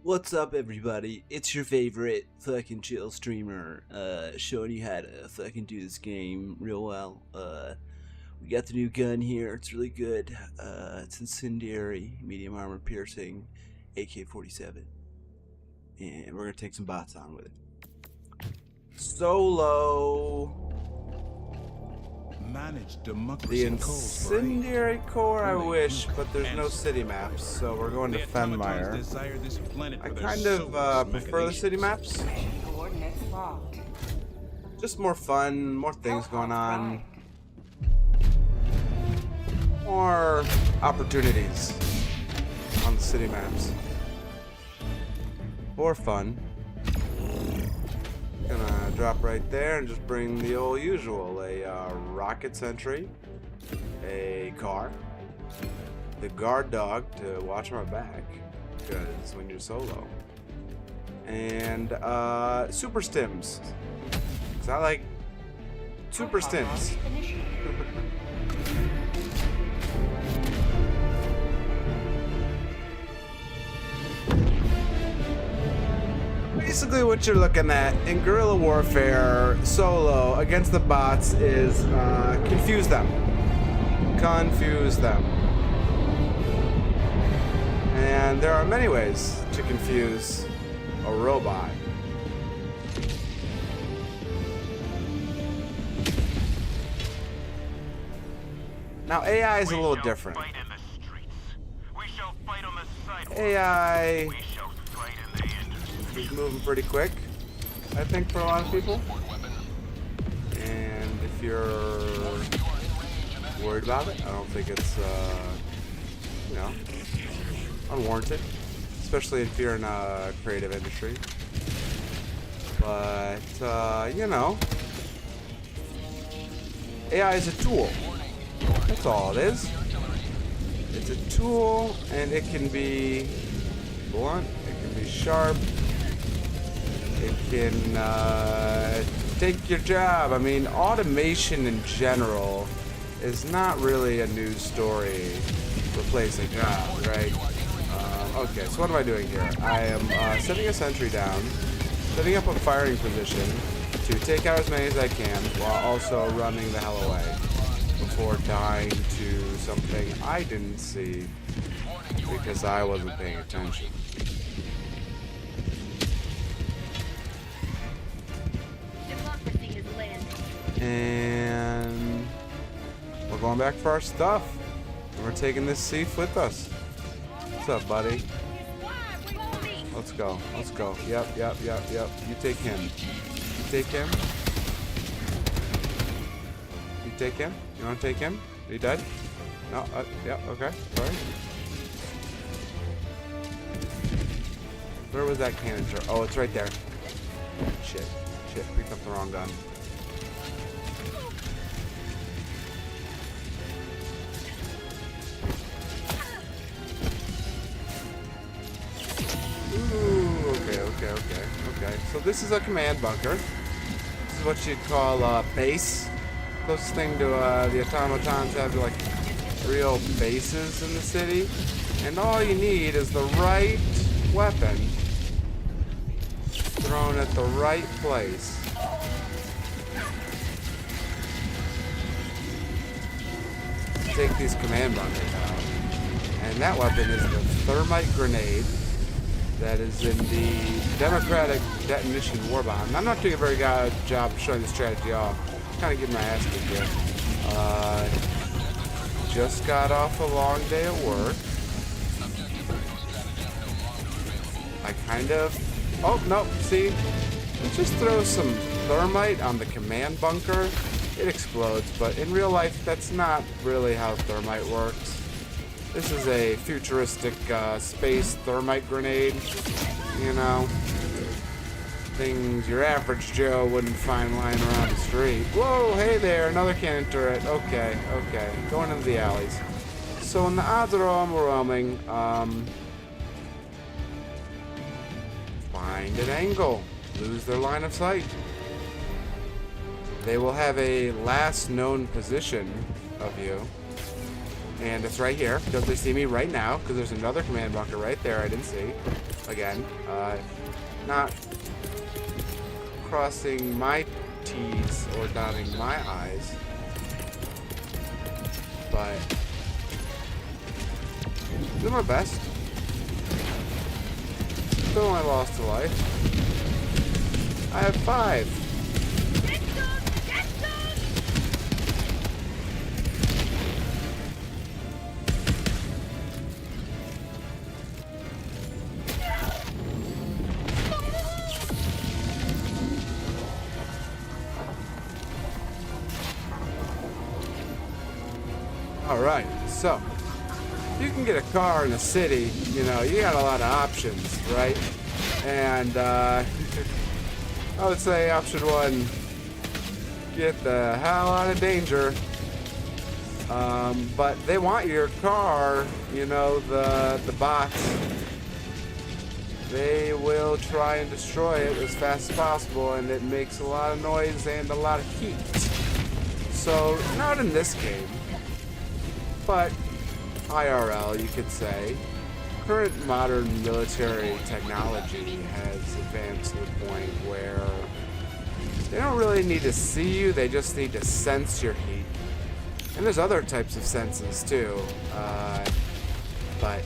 What's up, everybody? It's your favorite fucking chill streamer, showing you how to fucking do this game real well. We got the new gun here. It's really good. It's incendiary, medium armor piercing, AK-47, and we're gonna take some bots on with it. Solo. Manage The democracy incendiary core, I wish, but there's no city maps, so we're going to Fenmire. I kind of prefer the city maps. Just more fun, more things going on, more opportunities on the city maps. More fun. Gonna drop right there and just bring the old usual, a rocket sentry, a car, the guard dog to watch my back, because when you're solo, and super stims, because I like super stims. Basically what you're looking at in guerrilla warfare solo against the bots is confuse them. And there are many ways to confuse a robot. Now AI is a little different. AI is moving pretty quick, I think, for a lot of people. And if you're worried about it, I don't think it's, unwarranted, especially if you're in a creative industry. But, AI is a tool. That's all it is. It's a tool, and it can be blunt, it can be sharp, it can take your job. I mean, automation in general is not really a news story replacing jobs, right? Okay, so what am I doing here? I am setting a sentry down, setting up a firing position to take out as many as I can while also running the hell away before dying to something I didn't see because I wasn't paying attention. And we're going back for our stuff. And we're taking this thief with us. What's up, buddy? Let's go. Let's go. Yep. You take him. You take him. You take him? You want to take him? Are you dead? No? Yeah, okay. Sorry. Where was that canister? Oh, it's right there. Shit. Picked up the wrong gun. Ooh, okay. So this is a command bunker. This is what you'd call a base. Closest thing to the automatons have like real bases in the city. And all you need is the right weapon thrown at the right place. Take these command bunkers out. And that weapon is the thermite grenade that is in the Democratic Detonation War Bomb. I'm not doing a very good job showing the strategy off. Kind of getting my ass kicked here. Just got off a long day at work. Oh, no, see? Just throw some thermite on the command bunker. It explodes, but in real life, that's not really how thermite works. This is a futuristic space thermite grenade, things your average Joe wouldn't find lying around the street. Whoa, hey there, another cannon turret. Okay, going into the alleys. So when the odds are overwhelming, find an angle, lose their line of sight. They will have a last known position of you. And it's right here because they see me right now because there's another command bunker right there I didn't see. Again, not crossing my T's or dotting my I's, but do my best. Still only lost a life. I have 5. Alright, so you can get a car in a city, you know, you got a lot of options, right? And I would say option 1, get the hell out of danger. But they want your car, you know, the bots. They will try and destroy it as fast as possible, and it makes a lot of noise and a lot of heat. So, not in this game, but IRL, you could say. Current modern military technology has advanced to the point where they don't really need to see you, they just need to sense your heat. And there's other types of senses too, but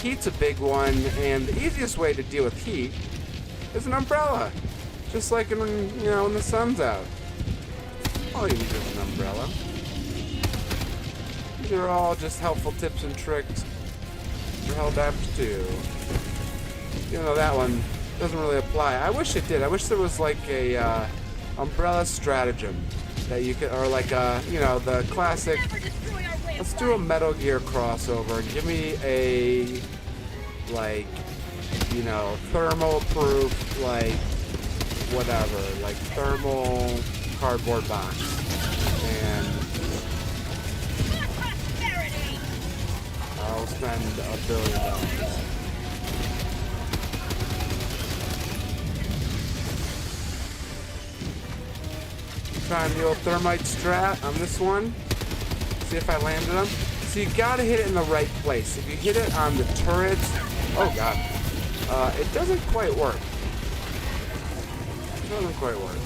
heat's a big one, and the easiest way to deal with heat is an umbrella. Just like when the sun's out. All you need is an umbrella. These are all just helpful tips and tricks for Helldriver 2. Even though that one doesn't really apply. I wish it did. I wish there was like a umbrella stratagem that you could, or like the classic. Let's do a Metal Gear crossover. Give me a thermal proof, like whatever, like thermal cardboard box, and I'll spend $1 billion. Trying the old thermite strat on this one. See if I landed them. So you gotta hit it in the right place. If you hit it on the turrets, oh god, it doesn't quite work. It doesn't quite work.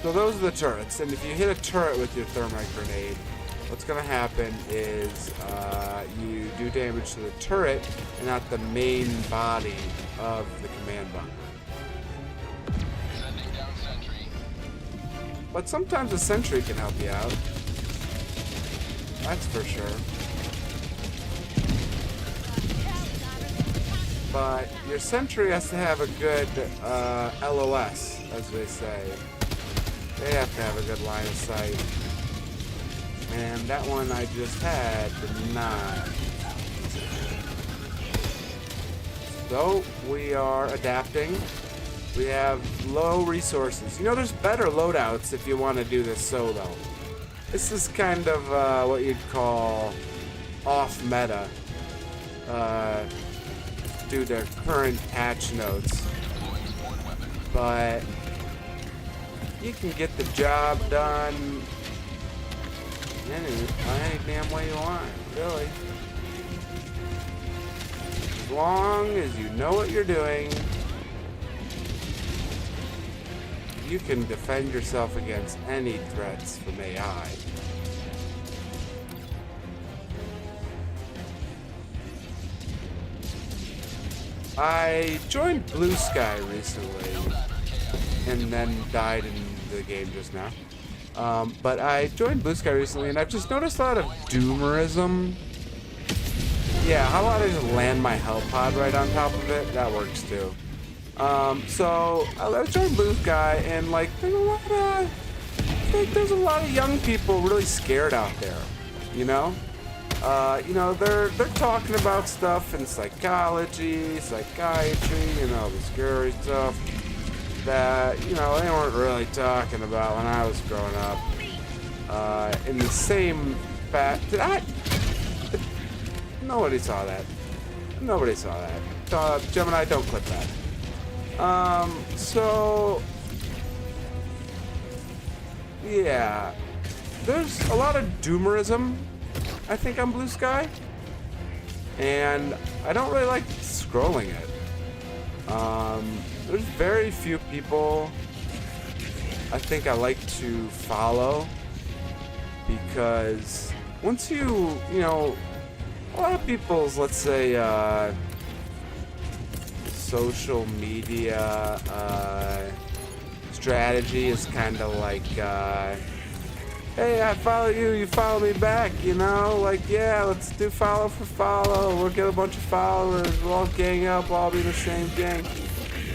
So those are the turrets, and if you hit a turret with your thermite grenade, what's going to happen is you do damage to the turret and not the main body of the command bunker. Sending down sentry. But sometimes a sentry can help you out. That's for sure. But your sentry has to have a good LOS, as they say. They have to have a good line of sight. And that one I just had did not. So we are adapting. We have low resources. You know, there's better loadouts if you want to do this solo. This is kind of what you'd call off meta due to current patch notes. But you can get the job done any damn way you want, really. As long as you know what you're doing, you can defend yourself against any threats from AI. I joined Blue Sky recently, and then died in the game just now. But I joined Blue Sky recently, and I've just noticed a lot of doomerism. Yeah, how about I just land my health pod right on top of it? That works too. So I joined Blue Sky, and there's a lot of young people really scared out there. They're talking about stuff in psychology, psychiatry, the scary stuff that, they weren't really talking about when I was growing up. In the same fat. Did I? Nobody saw that. Nobody saw that. Gemini, don't clip that. So yeah, there's a lot of doomerism, I think, on Blue Sky, and I don't really like scrolling it. There's very few people I think I like to follow, because once you know, a lot of people's, let's say, social media strategy is kind of like, hey, I follow you, you follow me back, you know? Like, yeah, let's do follow for follow. We'll get a bunch of followers. We'll all gang up. We'll all be the same gang.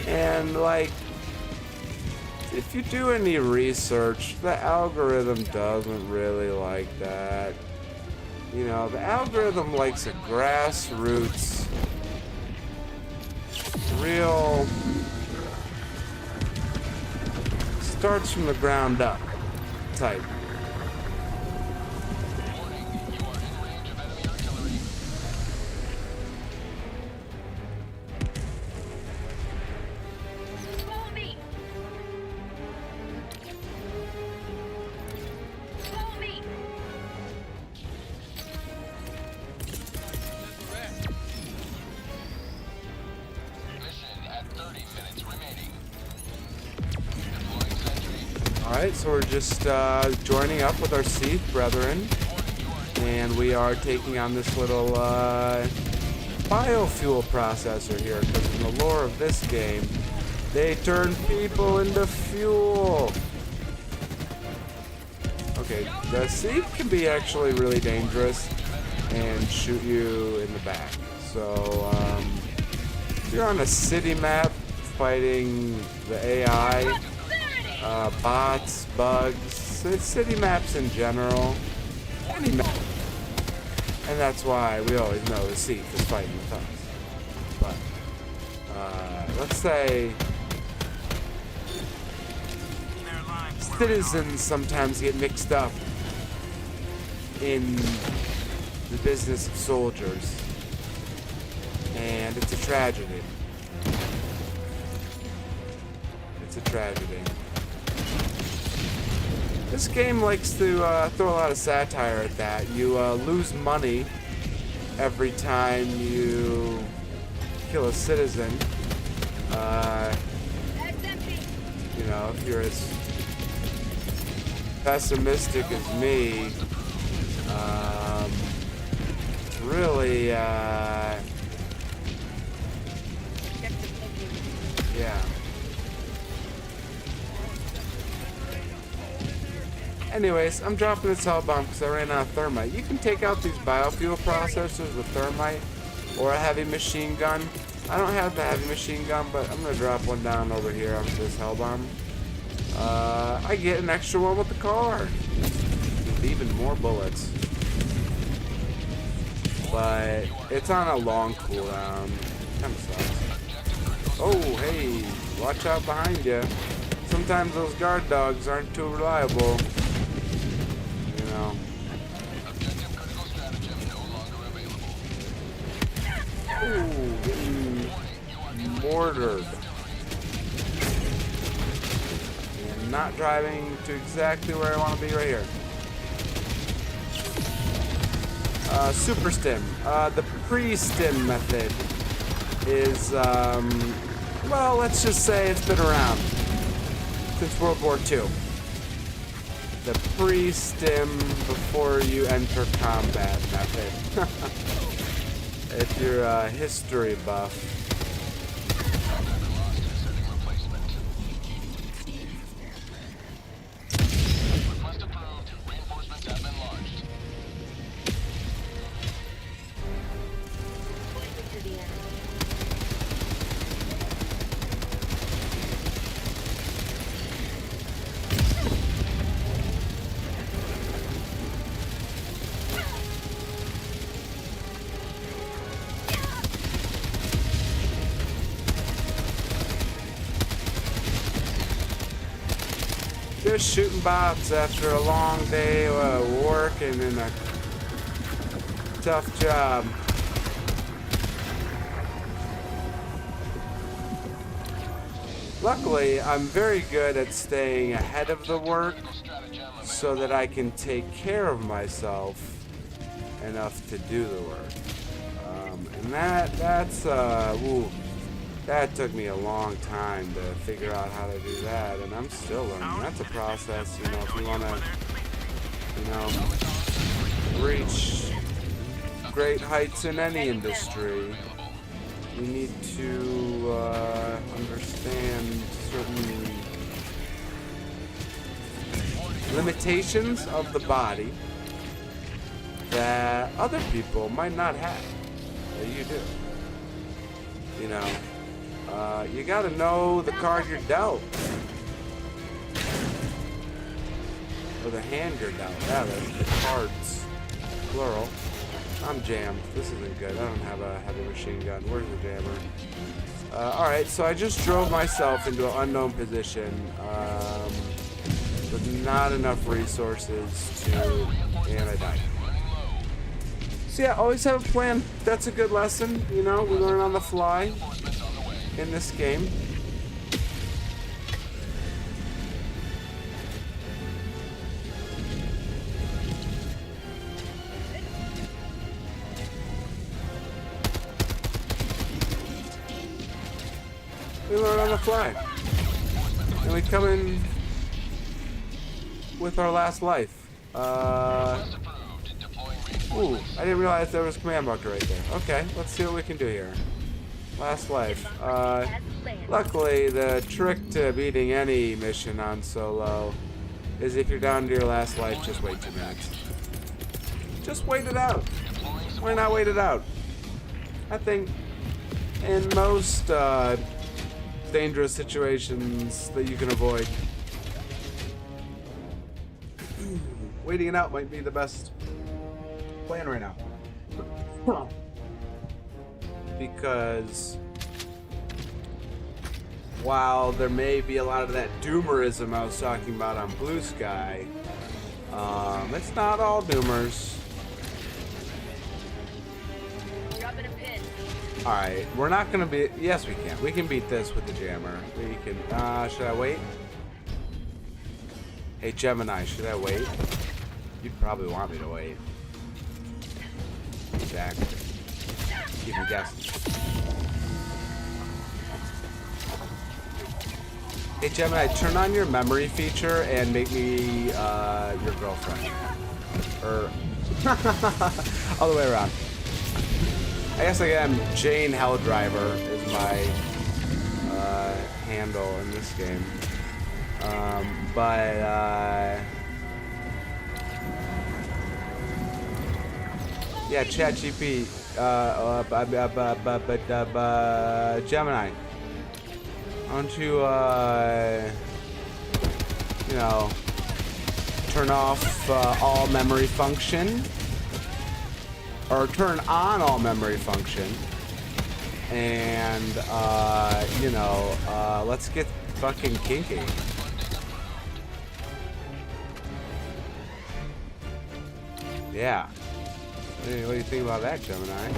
And, like, if you do any research, the algorithm doesn't really like that. You know, the algorithm likes a grassroots, real, starts from the ground up type. Alright, so we're just joining up with our Seath brethren, and we are taking on this little biofuel processor here, because in the lore of this game, they turn people into fuel. Okay, the Seath can be actually really dangerous and shoot you in the back. So, if you're on a city map fighting the AI, bots, bugs, city maps in general, any map. And that's why we always know the Seath is fighting with us. But, let's say citizens sometimes get mixed up in the business of soldiers, and it's a tragedy. It's a tragedy. This game likes to throw a lot of satire at that. You lose money every time you kill a citizen. You know, if you're as pessimistic as me, it's really, yeah. Anyways, I'm dropping this hell bomb because I ran out of thermite. You can take out these biofuel processors with thermite or a heavy machine gun. I don't have the heavy machine gun, but I'm going to drop one down over here onto this hell bomb. I get an extra one with the car. With even more bullets. But it's on a long cooldown. Kind of sucks. Oh, hey, watch out behind you. Sometimes those guard dogs aren't too reliable. You know. Ooh, getting mortared. And not driving to exactly where I want to be right here. Super stim. The pre-stim method is, well, let's just say it's been around since World War II. The pre-stim before you enter combat method. If you're a history buff. Just shooting bots after a long day of working in a tough job. Luckily, I'm very good at staying ahead of the work so that I can take care of myself enough to do the work. And that took me a long time to figure out how to do that, and I'm still learning. That's a process, you know, if you want to, reach great heights in any industry, you need to understand certain limitations of the body that other people might not have, that you do. You know, you gotta know the card you're dealt. Or the hand you're dealt. Yeah, the cards. Plural. I'm jammed. This isn't good. I don't have a heavy machine gun. Where's the jammer? Alright, so I just drove myself into an unknown position with not enough resources to... and I died. So yeah, always have a plan. That's a good lesson, you know, we learn on the fly in this game. We learn on the fly. And we come in with our last life. Ooh, I didn't realize there was a command marker right there. Okay, let's see what we can do here. Last life. Luckily, the trick to beating any mission on solo is if you're down to your last life, just wait 2 minutes. Just wait it out. Why not wait it out? I think in most dangerous situations that you can avoid, waiting it out might be the best plan right now. Because while there may be a lot of that doomerism I was talking about on Blue Sky, it's not all doomers. Alright, we're not gonna be... Yes, we can. We can beat this with the jammer. We can... should I wait? Hey, Gemini, should I wait? You'd probably want me to wait. Exactly. Keep me guessing. Hey, Gemini, turn on your memory feature and make me your girlfriend. Or... all the way around. I guess again, Jane Helldriver is my handle in this game. Yeah, ChatGPT, Gemini. Why don't you, you know, turn off all memory function? Or turn on all memory function, and you know, let's get fucking kinky. Yeah. What do you think about that, Gemini?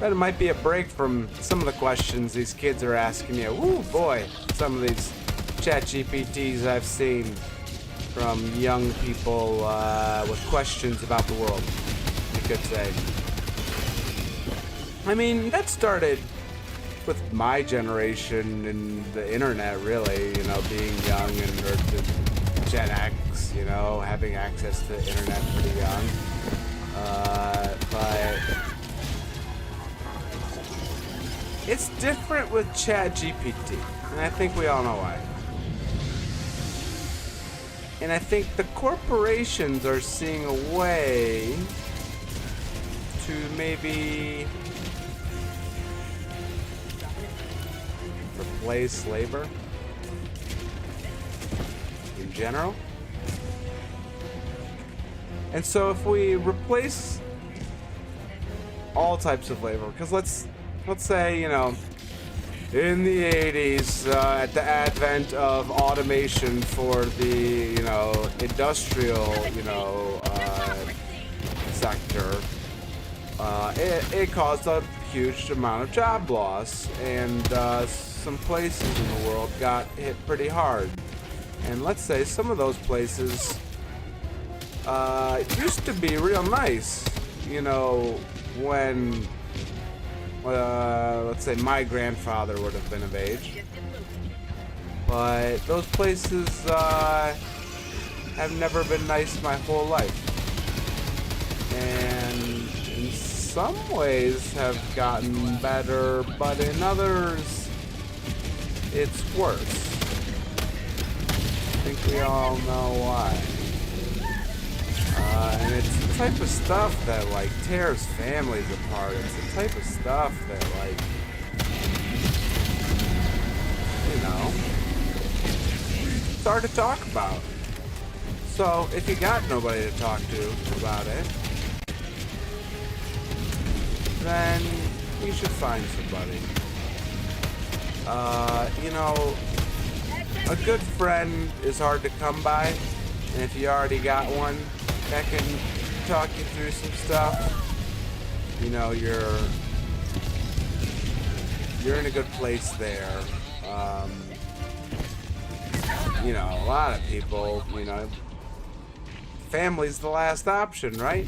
Bet it might be a break from some of the questions these kids are asking you. Woo, boy, some of these ChatGPTs I've seen from young people with questions about the world, you could say. I mean, that started with my generation and the internet, really, you know, being young and or the Gen X, you know, having access to the internet pretty young. But it's different with ChatGPT, and I think we all know why. And I think the corporations are seeing a way to maybe replace labor in general. And so if we replace all types of labor, because let's say, you know, in the 80s, at the advent of automation for the, you know, industrial, you know, it caused a huge amount of job loss, and some places in the world got hit pretty hard. And let's say some of those places used to be real nice, you know, when let's say my grandfather would have been of age. But those places have never been nice my whole life, and in some ways have gotten better, but in others it's worse. I think we all know why. And it's the type of stuff that like tears families apart. It's the type of stuff that like, you know, it's hard to talk about. So if you got nobody to talk to about it, then you should find somebody. You know, a good friend is hard to come by, and if you already got one that can talk you through some stuff, you know, you're in a good place there. You know, a lot of people, you know, family's the last option, right?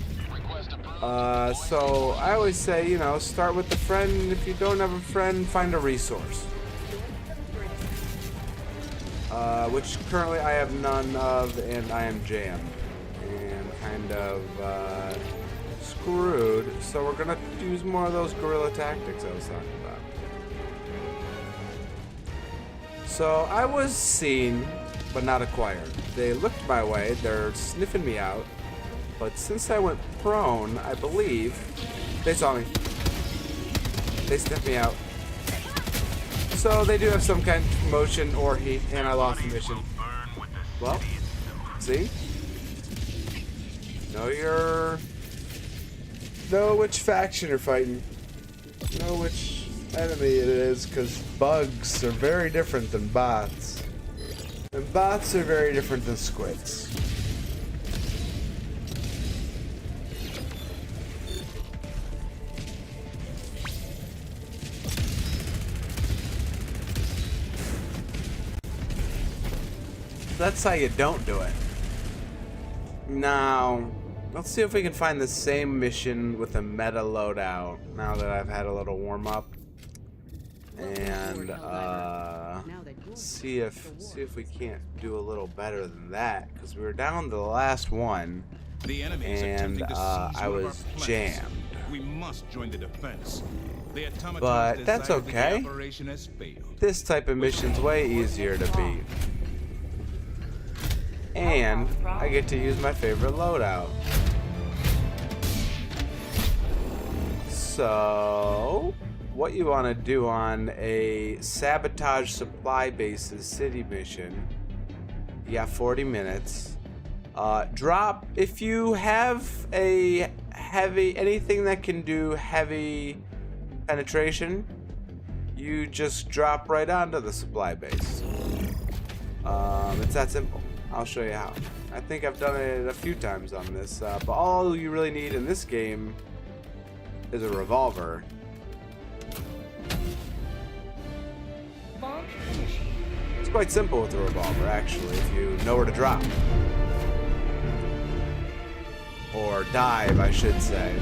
So I always say, you know, start with the friend. If you don't have a friend, find a resource. Which currently I have none of, and I am jammed and kind of screwed. So we're gonna use more of those guerrilla tactics I was talking about. So I was seen, but not acquired. They looked my way. They're sniffing me out. But since I went prone, I believe they saw me. They sniffed me out. So they do have some kind of motion or heat, and I lost the mission. Well, see? Know which faction you're fighting. Know which enemy it is, because bugs are very different than bots. And bots are very different than squids. That's how you don't do it. Now, let's see if we can find the same mission with a meta loadout. Now that I've had a little warm up, and see if we can't do a little better than that, because we were down to the last one, and I was jammed. We must join the defense. But that's okay. This type of mission's way easier to beat. And I get to use my favorite loadout. So, what you want to do on a sabotage supply bases city mission, you got 40 minutes. Drop, if you have a heavy, anything that can do heavy penetration, you just drop right onto the supply base. It's that simple. I'll show you how. I think I've done it a few times on this, but all you really need in this game is a revolver. It's quite simple with a revolver, actually, if you know where to drop. Or dive, I should say.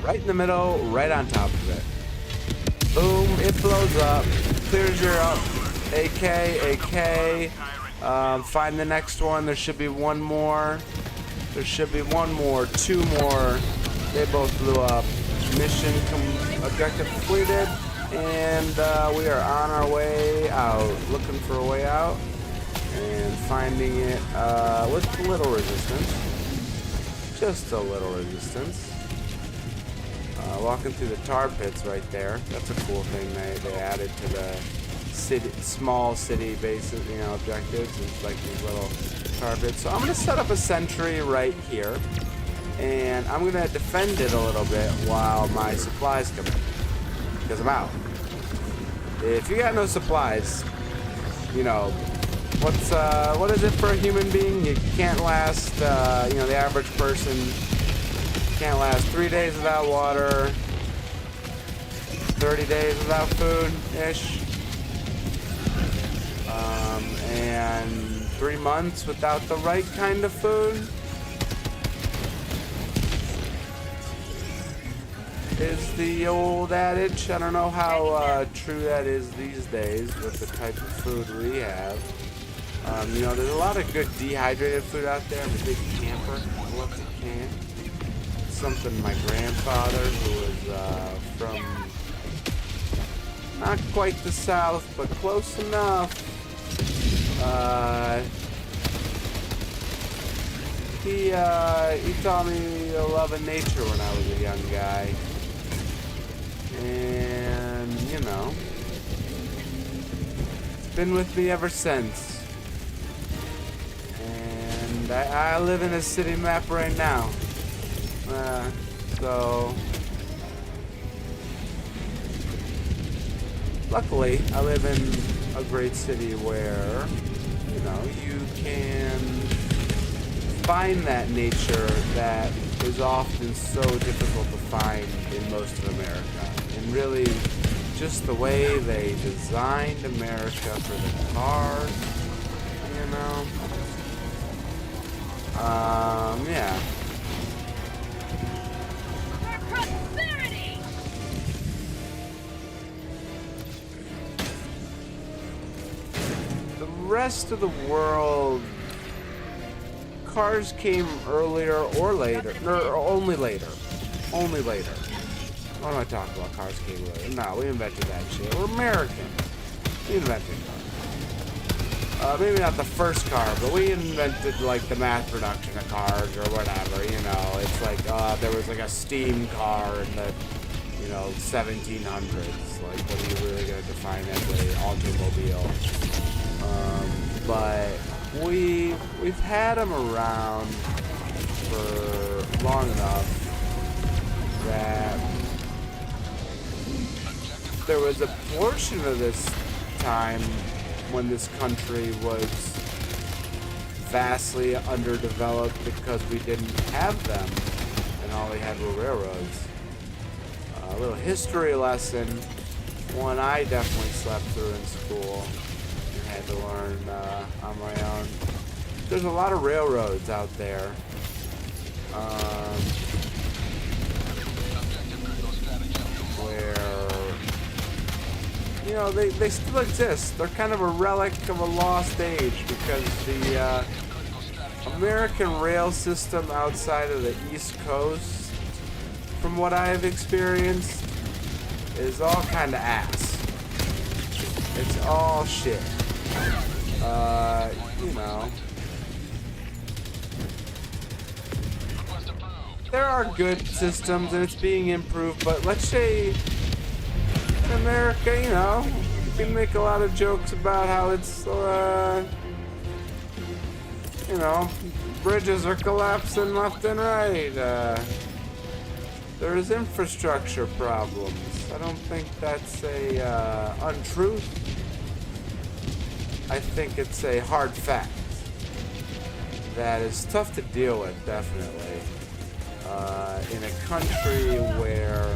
Right in the middle, right on top of it. Boom, it blows up, clears your up. AK. Find the next one. There should be one more. There should be one more, two more. They both blew up. Mission objective completed, and we are on our way out. Looking for a way out and finding it with little resistance. Just a little resistance. Walking through the tar pits right there. That's a cool thing they added to the city, small city bases, you know, objectives. It's like these little tar pits. So I'm gonna set up a sentry right here, and and I'm gonna defend it a little bit while my supplies come in, because I'm out. If you got no supplies, you know, what is it for a human being? You can't last, you know, the average person can't last 3 days without water, 30 days without food-ish, and 3 months without the right kind of food. Is the old adage. I don't know how true that is these days with the type of food we have. You know, there's a lot of good dehydrated food out there. I'm a big camper. I love to camp. It's something my grandfather, who was from not quite the South, but close enough, he taught me the love of nature when I was a young guy. And, you know, it's been with me ever since. And I live in a city map right now. So, luckily, I live in a great city where, you know, you can find that nature that is often so difficult to find in most of America. And really, just the way they designed America for the cars, you know. Yeah. For prosperity! The rest of the world, cars came earlier or later, or only later. Only later. What am I talking about? Cars came later. No, we invented that shit. We're American. We invented cars. Maybe not the first car, but we invented like the mass production of cars or whatever, you know. It's like, there was like a steam car in the, you know, 1700s. Like, what are you really going to define as an automobile? But we've had them around for long enough that there was a portion of this time when this country was vastly underdeveloped because we didn't have them, and all we had were railroads. A little history lesson, one I definitely slept through in school and had to learn on my own. There's a lot of railroads out there. Where, you know, they still exist. They're kind of a relic of a lost age because the American rail system outside of the East Coast, from what I have experienced, is all kind of ass. It's all shit. You know. There are good systems and it's being improved, but let's say in America, you know, you can make a lot of jokes about how it's, you know, bridges are collapsing left and right. There's infrastructure problems. I don't think that's a untruth. I think it's a hard fact that is tough to deal with, definitely. In a country where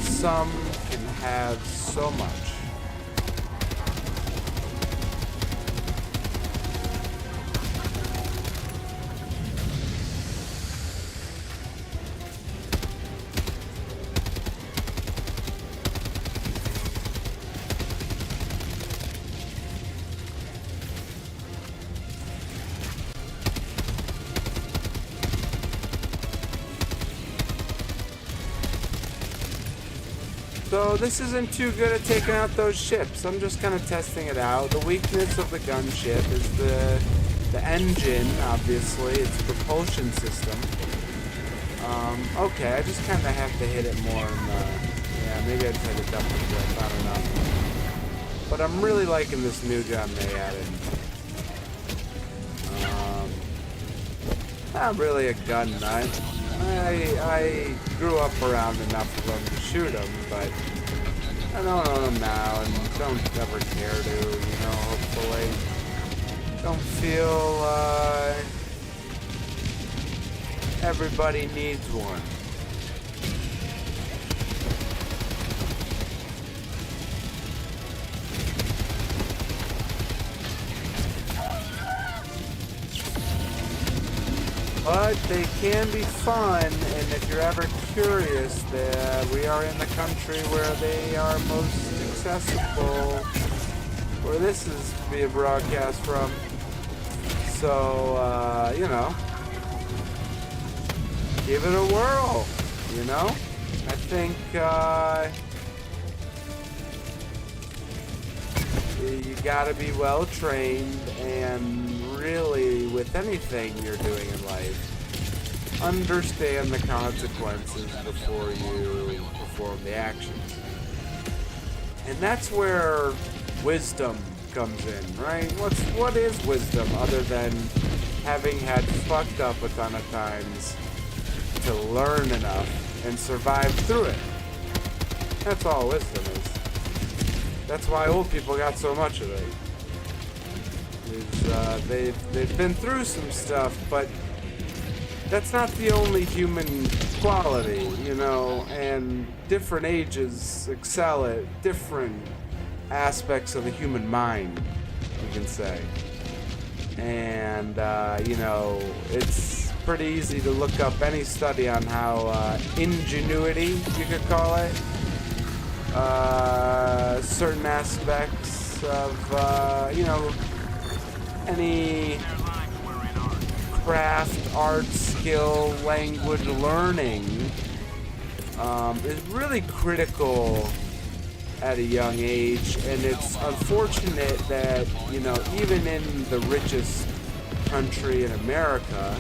some can have so much. So this isn't too good at taking out those ships. I'm just kind of testing it out. The weakness of the gunship is the engine, obviously. Its propulsion system. Okay, I just kind of have to hit it more in the... Yeah, maybe I just had to double grip. I don't know. But I'm really liking this new gun they added. Not really a gun nut. I grew up around enough of them to shoot them, but I don't own them now and don't ever care to, you know, hopefully. Don't feel, everybody needs one. But they can be fun, and if you're ever curious, we are in the country where they are most accessible, where this is being broadcast from. So, you know, give it a whirl, you know? I think, you gotta be well trained, and really, with anything you're doing in life, understand the consequences before you perform the actions. And that's where wisdom comes in, right? What is wisdom other than having had fucked up a ton of times to learn enough and survive through it? That's all wisdom is. That's why old people got so much of it. They've been through some stuff, but that's not the only human quality, you know, and different ages excel at different aspects of the human mind, you can say. And, you know, it's pretty easy to look up any study on how ingenuity, you could call it, certain aspects of, you know, any craft, art, skill, language learning is really critical at a young age, and it's unfortunate that, you know, even in the richest country in America,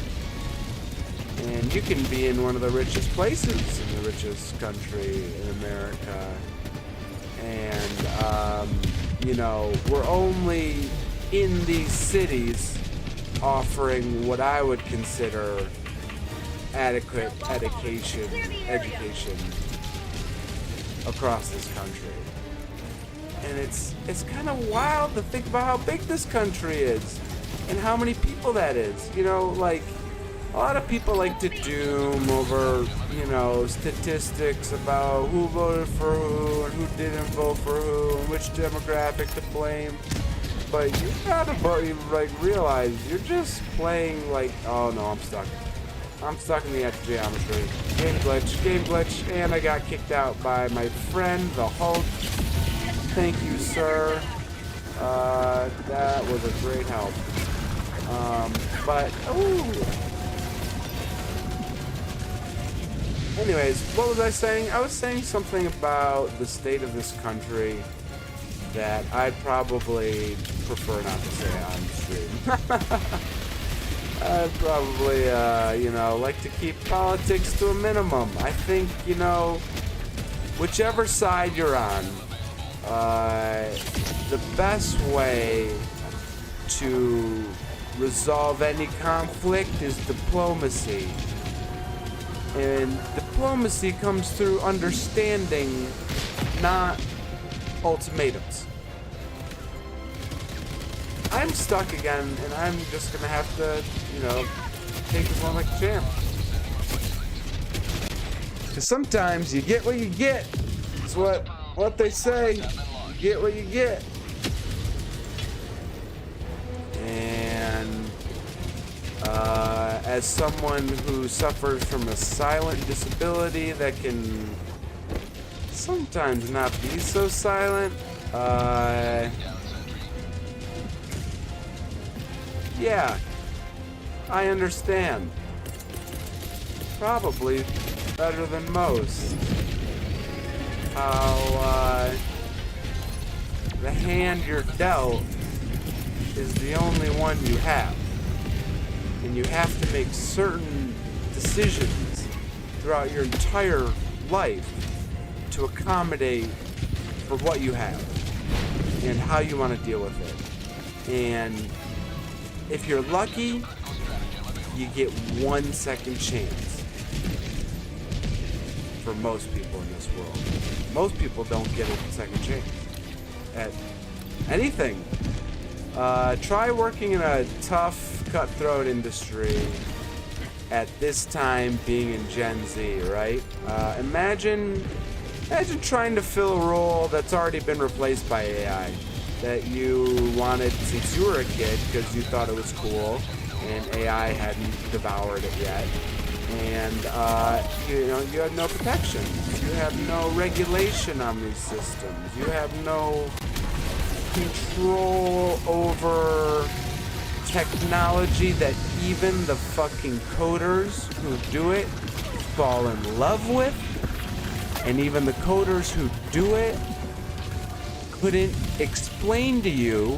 and you can be in one of the richest places in the richest country in America, and, you know, we're only in these cities offering what I would consider adequate education across this country. And it's kind of wild to think about how big this country is and how many people that is. You know, like, a lot of people like to doom over, you know, statistics about who voted for who and who didn't vote for who and which demographic to blame. But you gotta, like, realize you're just playing, like, oh no, I'm stuck. I'm stuck in the edge of geometry. Game glitch, and I got kicked out by my friend, the Hulk. Thank you, sir. That was a great help. But, ooh. Anyways, what was I saying? I was saying something about the state of this country that I'd probably prefer not to say on stream. I'd probably, you know, like to keep politics to a minimum. I think, you know, whichever side you're on, the best way to resolve any conflict is diplomacy. And diplomacy comes through understanding, not ultimatums. I'm stuck again, and I'm just gonna have to, you know, take this one like a champ. Because sometimes you get what you get. It's what they say. You get what you get. And as someone who suffers from a silent disability that can sometimes not be so silent, yeah, I understand. Probably better than most. How, the hand you're dealt is the only one you have. And you have to make certain decisions throughout your entire life to accommodate for what you have and how you want to deal with it. And if you're lucky, you get 1 second chance. for most people in this world. Most people don't get a second chance at anything. Try working in a tough, cutthroat industry at this time, being in Gen Z, right? Imagine trying to fill a role that's already been replaced by AI that you wanted since you were a kid because you thought it was cool and AI hadn't devoured it yet. And you have no protection. You have no regulation on these systems. You have no control over technology that even the fucking coders who do it fall in love with, and even the coders who do it couldn't explain to you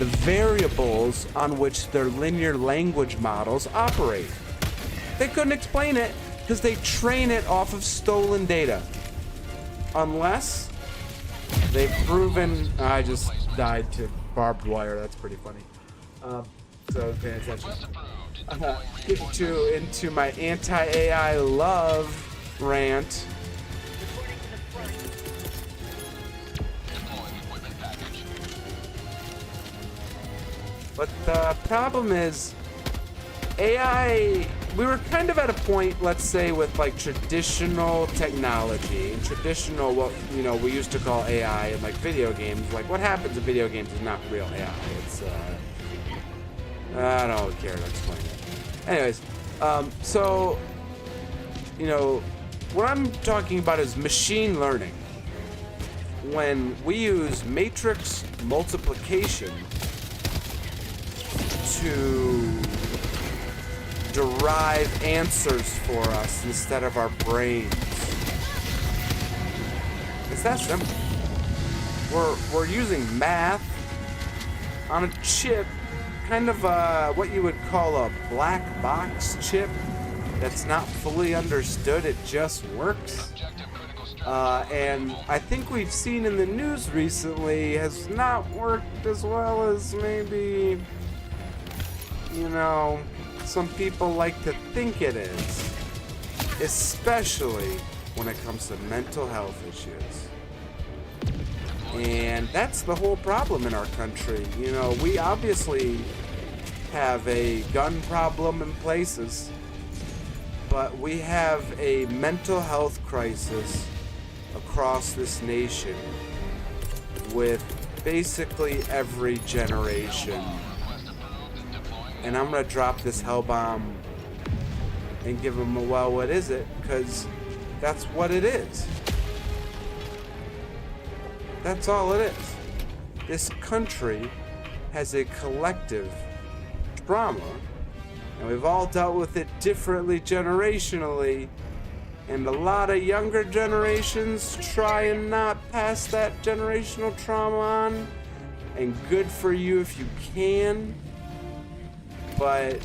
the variables on which their linear language models operate. They couldn't explain it because they train it off of stolen data. Unless they've proven... I just died to barbed wire. That's pretty funny. So pay attention. Get into my anti-AI love rant. But the problem is, AI, we were kind of at a point, let's say, with like traditional technology and traditional, what, we used to call AI in like video games. Like what happens in video games is not real AI. It's, I don't care to explain it. Anyways, so, what I'm talking about is machine learning. When we use matrix multiplication to derive answers for us instead of our brains. It's that simple. We're using math on a chip, kind of what you would call a black box chip that's not fully understood. It just works. And I think we've seen in the news recently has not worked as well as maybe, some people like to think it is, especially when it comes to mental health issues. And that's the whole problem in our country. We obviously have a gun problem in places, but we have a mental health crisis across this nation with basically every generation. And I'm gonna drop this hell bomb and give them a well, what is it? Because that's what it is. That's all it is. This country has a collective trauma, and we've all dealt with it differently generationally, and a lot of younger generations try and not pass that generational trauma on, and good for you if you can. But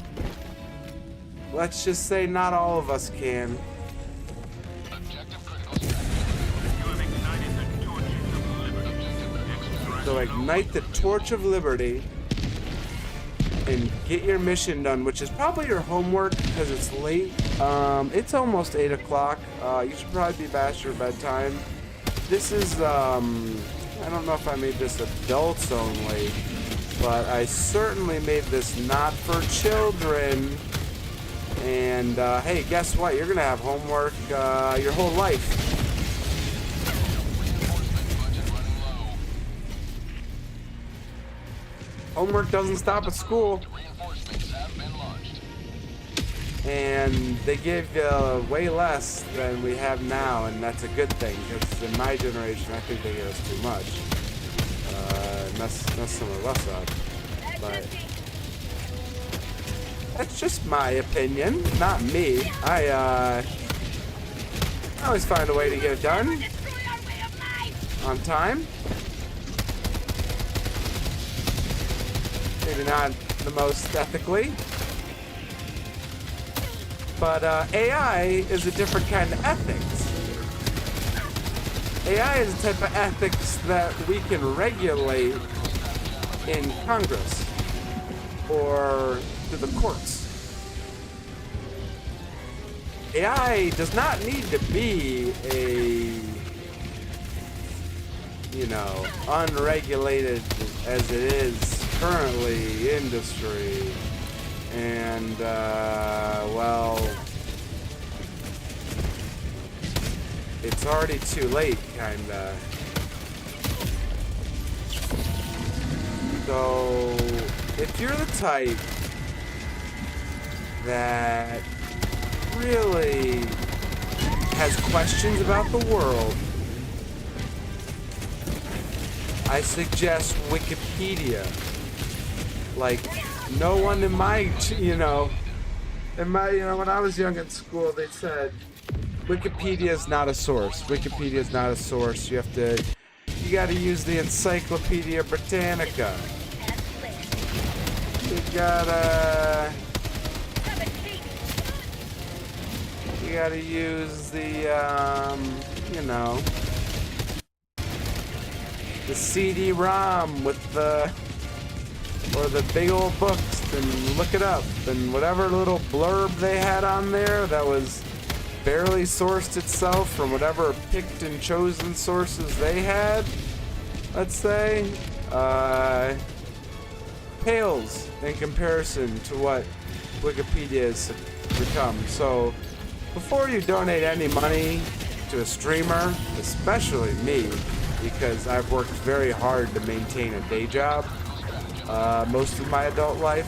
let's just say not all of us can. So ignite the torch of liberty and get your mission done, which is probably your homework because it's late. It's almost 8 o'clock. You should probably be past your bedtime. This is, I don't know if I made this adults only, but I certainly made this not for children. And hey, guess what? You're gonna have homework your whole life. Homework doesn't stop at school. And they give you way less than we have now, and that's a good thing, because in my generation, I think they give us too much. Mess some of us up. But that's just my opinion, not me. I always find a way to get it done on time. Maybe not the most ethically. But AI is a different kind of ethics. AI is a type of ethics that we can regulate in Congress or through the courts. AI does not need to be a, you know, unregulated as it is currently industry. And, well, it's already too late, kinda. So, if you're the type that really has questions about the world, I suggest Wikipedia. Like, no one in my, when I was young at school, they said, Wikipedia is not a source. Wikipedia is not a source. You gotta use the Encyclopedia Britannica. You gotta use the, the CD-ROM with or the big old books, and look it up. And whatever little blurb they had on there that was barely sourced itself from whatever picked and chosen sources they had, let's say, pales in comparison to what Wikipedia has become. So, before you donate any money to a streamer, especially me, because I've worked very hard to maintain a day job most of my adult life,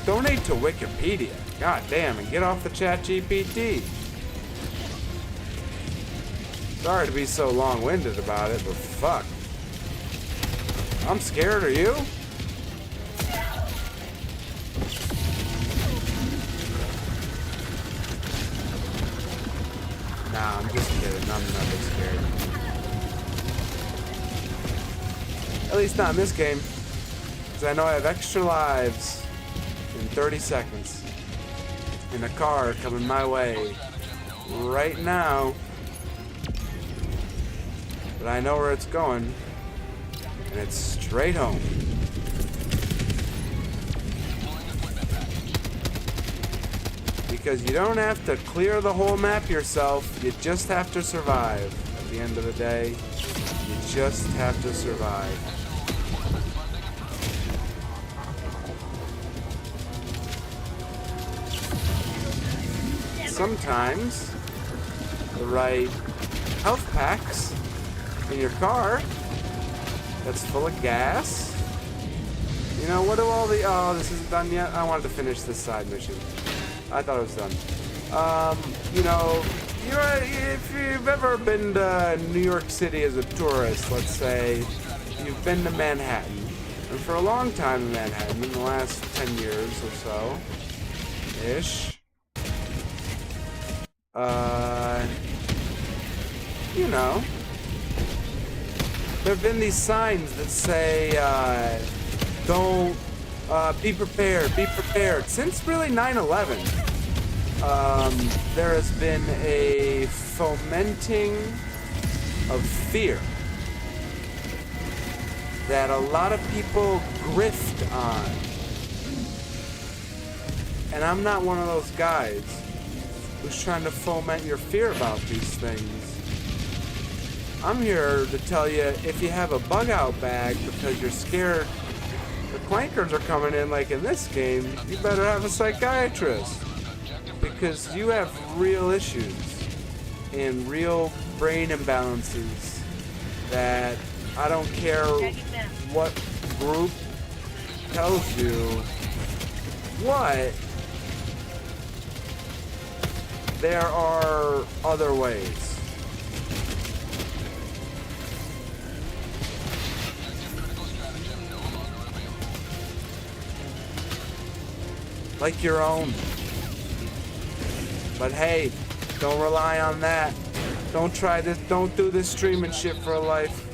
donate to Wikipedia. God damn, and get off the ChatGPT. Sorry to be so long-winded about it, but fuck. I'm scared, are you? Nah, I'm just kidding. I'm never scared. At least not in this game. Because I know I have extra lives in 30 seconds. In a car coming my way right now. But I know where it's going. And it's straight home. Because you don't have to clear the whole map yourself. You just have to survive. At the end of the day, you just have to survive. Sometimes the right health packs in your car that's full of gas. You know, what do all the... Oh, this isn't done yet? I wanted to finish this side mission. I thought it was done. If you've ever been to New York City as a tourist, let's say, you've been to Manhattan, and for a long time in Manhattan, in the last 10 years or so, ish, there have been these signs that say, don't, be prepared, be prepared. Since really 9/11, there has been a fomenting of fear that a lot of people grift on. And I'm not one of those guys who's trying to foment your fear about these things. I'm here to tell you, if you have a bug out bag because you're scared the clankers are coming in like in this game, you better have a psychiatrist. Because you have real issues and real brain imbalances that I don't care what group tells you what. There are other ways. Like your own. But hey, don't rely on that. Don't try this. Don't do this streaming shit for a life.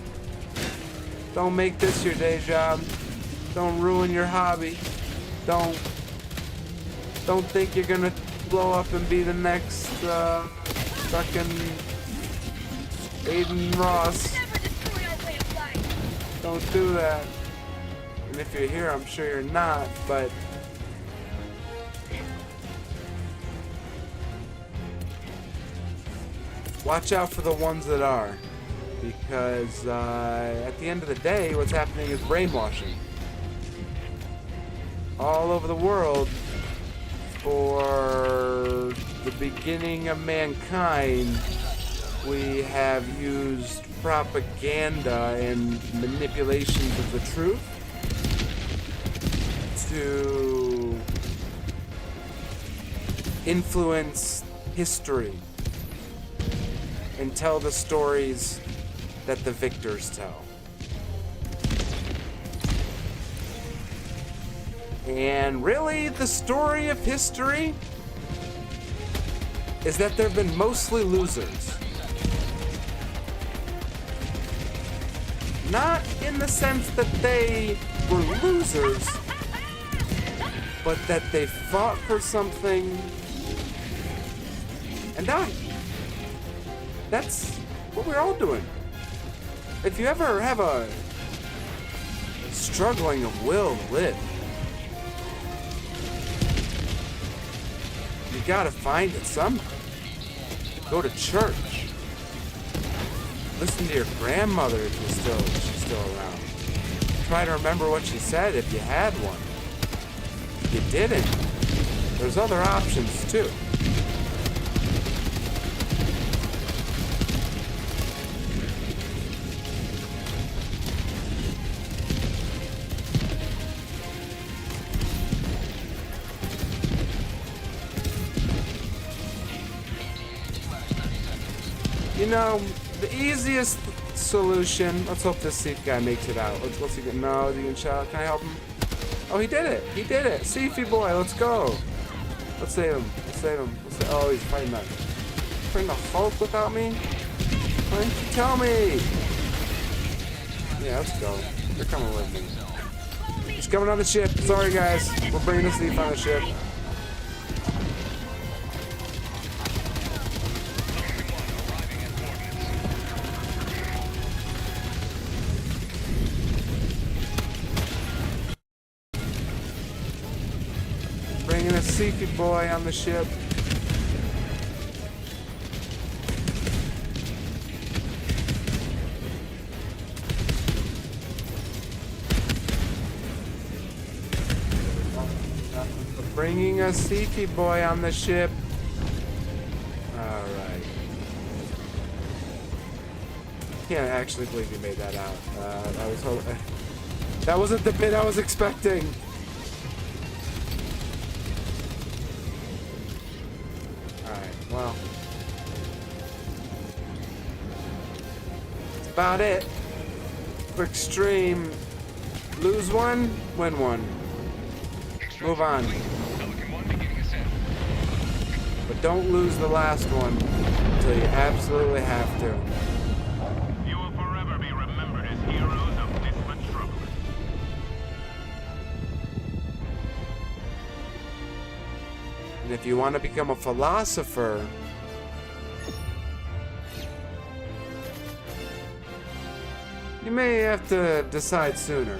Don't make this your day job. Don't ruin your hobby. Don't think you're gonna blow up and be the next fucking Aiden Ross. Don't do that. And if you're here, I'm sure you're not, but watch out for the ones that are. Because at the end of the day, what's happening is brainwashing. All over the world, for the beginning of mankind, we have used propaganda and manipulations of the truth to influence history and tell the stories that the victors tell. And really, the story of history is that there have been mostly losers. Not in the sense that they were losers, but that they fought for something and died. That's what we're all doing. If you ever have a struggling of will to live, you gotta find it somehow. Go to church. Listen to your grandmother if she's still around. Try to remember what she said if you had one. If you didn't, there's other options too. You know, the easiest solution. Let's hope this thief guy makes it out. Let's see. No, you can shout. Can I help him? Oh, he did it. He did it. Seafy boy, let's go. Let's save him. Let's save him. Oh, he's fighting that. Fighting the Hulk without me? Why didn't you tell me? Yeah, let's go. They're coming with me. He's coming on the ship. Sorry, guys. We're bringing the thief on the ship. Bringing a Seafy boy on the ship. Bringing a Seafy boy on the ship. Alright. Can't actually believe you made that out. I was hoping. That wasn't the bit I was expecting. Well, that's about it. Quick stream. Lose one, win one. Move on. But don't lose the last one until you absolutely have to. You will forever be remembered as heroes of distant struggle. And if you want to become a philosopher, you may have to decide sooner.